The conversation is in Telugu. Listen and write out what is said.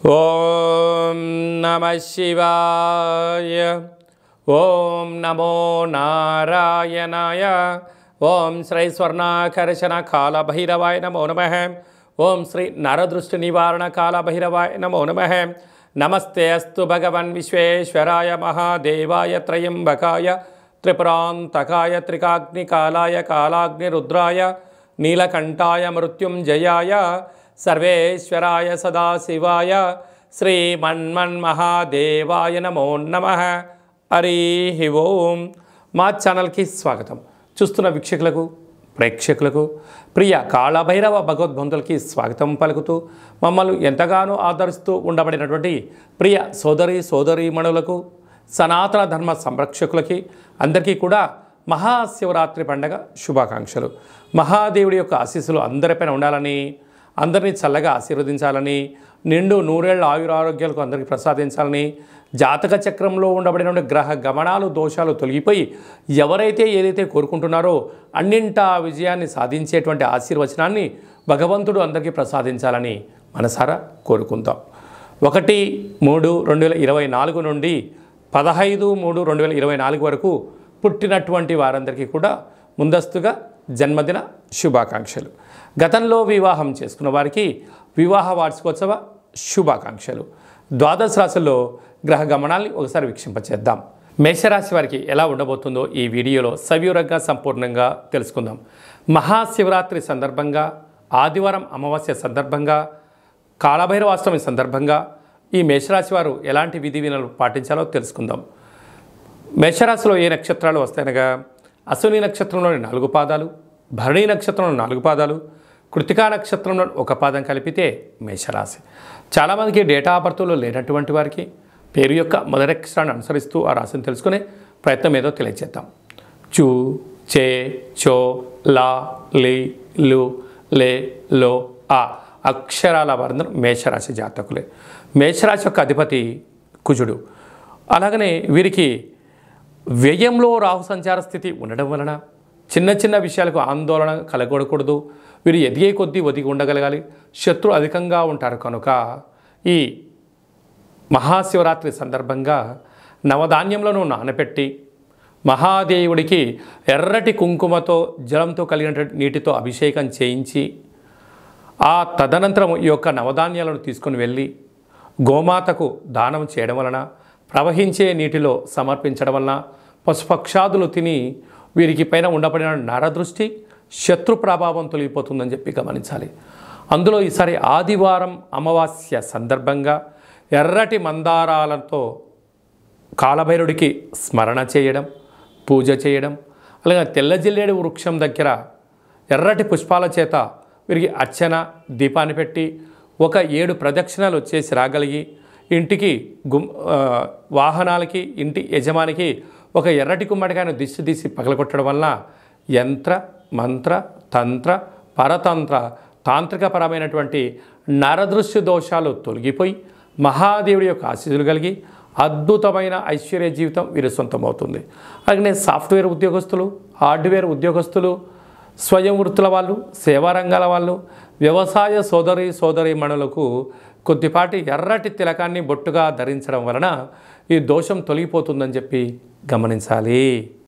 ఓం నమః శివాయ. ఓం నమో నారాయణాయ. ఓం శ్రీ స్వర్ణాకర్షణ కాళభైరవాయ నమో నమః. ఓం శ్రీ నరదృష్టి నివారణ కాళభైరవాయ నమో నమః. నమస్తే అస్తు భగవన్ విశ్వేశ్వరాయ మహాదేవాయ త్రయంబకాయ త్రిపురాంతకాయ త్రికాగ్నికాలాయ కాలాగ్నిరుద్రాయ నీలకంఠాయ మృత్యుంజయాయ సర్వేశ్వరాయ సదాశివాయ శ్రీమన్మన్మహాదేవాయ నమో నమః. హరి ఓం. మా ఛానల్కి స్వాగతం. చూస్తున్న వీక్షకులకు ప్రేక్షకులకు ప్రియ కాళభైరవ భగవద్బంధులకి స్వాగతం పలుకుతూ మమ్మల్ని ఎంతగానో ఆదరిస్తూ ఉండబడినటువంటి ప్రియ సోదరీమణులకు సనాతన ధర్మ సంరక్షకులకి అందరికీ కూడా మహాశివరాత్రి పండగ శుభాకాంక్షలు. మహాదేవుడి యొక్క ఆశీస్సులు అందరిపైన ఉండాలని, అందరినీ చల్లగా ఆశీర్వదించాలని, నిండు నూరేళ్ల ఆయురారోగ్యాలకు అందరికీ ప్రసాదించాలని, జాతక చక్రంలో ఉండబడిన గ్రహ గమనాలు దోషాలు తొలగిపోయి ఎవరైతే ఏదైతే కోరుకుంటున్నారో అన్నింటా విజయాన్ని సాధించేటువంటి ఆశీర్వచనాన్ని భగవంతుడు అందరికీ ప్రసాదించాలని మనసారా కోరుకుందాం. 1-3-2024 నుండి 15-3-2024 వరకు పుట్టినటువంటి వారందరికీ కూడా ముందస్తుగా జన్మదిన శుభాకాంక్షలు. గతంలో వివాహం చేసుకున్న వారికి వివాహ వార్షికోత్సవ శుభాకాంక్షలు. ద్వాదశ రాశుల్లో గ్రహ గమనాల్ని ఒకసారి వీక్షింపచేద్దాం. మేషరాశి వారికి ఎలా ఉండబోతుందో ఈ వీడియోలో సవివరంగా సంపూర్ణంగా తెలుసుకుందాం. మహాశివరాత్రి సందర్భంగా, ఆదివారం అమావాస్య సందర్భంగా, కాళభైరవాష్టమి సందర్భంగా ఈ మేషరాశి వారు ఎలాంటి విధి విధానాలు పాటించాలో తెలుసుకుందాం. మేషరాశిలో ఏ నక్షత్రాలు వస్తాయనగా అశ్విని నక్షత్రంలోని 4 పాదాలు, భరణి నక్షత్రంలో 4 పాదాలు, కృతికా నక్షత్రంలో 1 పాదం కలిపితే మేషరాశి. చాలామందికి డేటా ఆఫ్ బర్త్లో లేనటువంటి వారికి పేరు యొక్క మొదటి అక్షరాన్ని అనుసరిస్తూ ఆ రాశిని తెలుసుకునే ప్రయత్నం ఏదో తెలియజేద్దాం. చూ, చే, చో, లా, లి, లు, లే, లో, ఆ అక్షరాల వారందరూ మేషరాశి జాతకులే. మేషరాశి యొక్క అధిపతి కుజుడు. అలాగనే వీరికి వ్యయంలో రాహు సంచార స్థితి ఉండడం వలన చిన్న చిన్న విషయాలకు ఆందోళన కలగకూడదు. వీరు ఎదిగే కొద్దీ ఒదిగి ఉండగలగాలి. శత్రు అధికంగా ఉంటారు కనుక ఈ మహాశివరాత్రి సందర్భంగా నవధాన్యంలో నానపెట్టి మహాదేవుడికి ఎర్రటి కుంకుమతో జలంతో కలిగినటువంటి నీటితో అభిషేకం చేయించి ఆ తదనంతరం ఈ యొక్క నవధాన్యాలను తీసుకొని వెళ్ళి గోమాతకు దానం చేయడం వలన, ప్రవహించే నీటిలో సమర్పించడం వలన పశుపక్షాదులు తిని వీరికి పైన ఉండబడిన నరదృష్టి శత్రు ప్రభావం తొలగిపోతుందని చెప్పి గమనించాలి. అందులో ఈసారి ఆదివారం అమావాస్య సందర్భంగా ఎర్రటి మందారాలతో కాళభైరుడికి స్మరణ చేయడం, పూజ చేయడం, అలాగే తెల్ల జిల్లేడు వృక్షం దగ్గర ఎర్రటి పుష్పాల చేత వీరికి అర్చన దీపాన్ని పెట్టి 7 ప్రదక్షిణాలు చేసి రాగలిగి ఇంటికి వాహనాలకి ఇంటి యజమానికి ఒక ఎర్రటి గుమ్మడికాయను దిష్టి తీసి పగలగొట్టడం వల్ల యంత్ర మంత్ర తంత్ర పరతంత్ర తాంత్రికపరమైనటువంటి నరదృష్టి దోషాలు తొలగిపోయి మహాదేవుడి యొక్క ఆశీస్సులు కలిగి అద్భుతమైన ఐశ్వర్య జీవితం వీరి సొంతమవుతుంది. అలాగే సాఫ్ట్వేర్ ఉద్యోగస్తులు, హార్డ్వేర్ ఉద్యోగస్తులు, స్వయం వృత్తుల వాళ్ళు, సేవా రంగాల వాళ్ళు, వ్యవసాయ సోదరీమణులకు కొద్దిపాటి ఎర్రటి తిలకాన్ని బొట్టుగా ధరించడం వలన ఈ దోషం తొలగిపోతుందని చెప్పి గమనించాలి.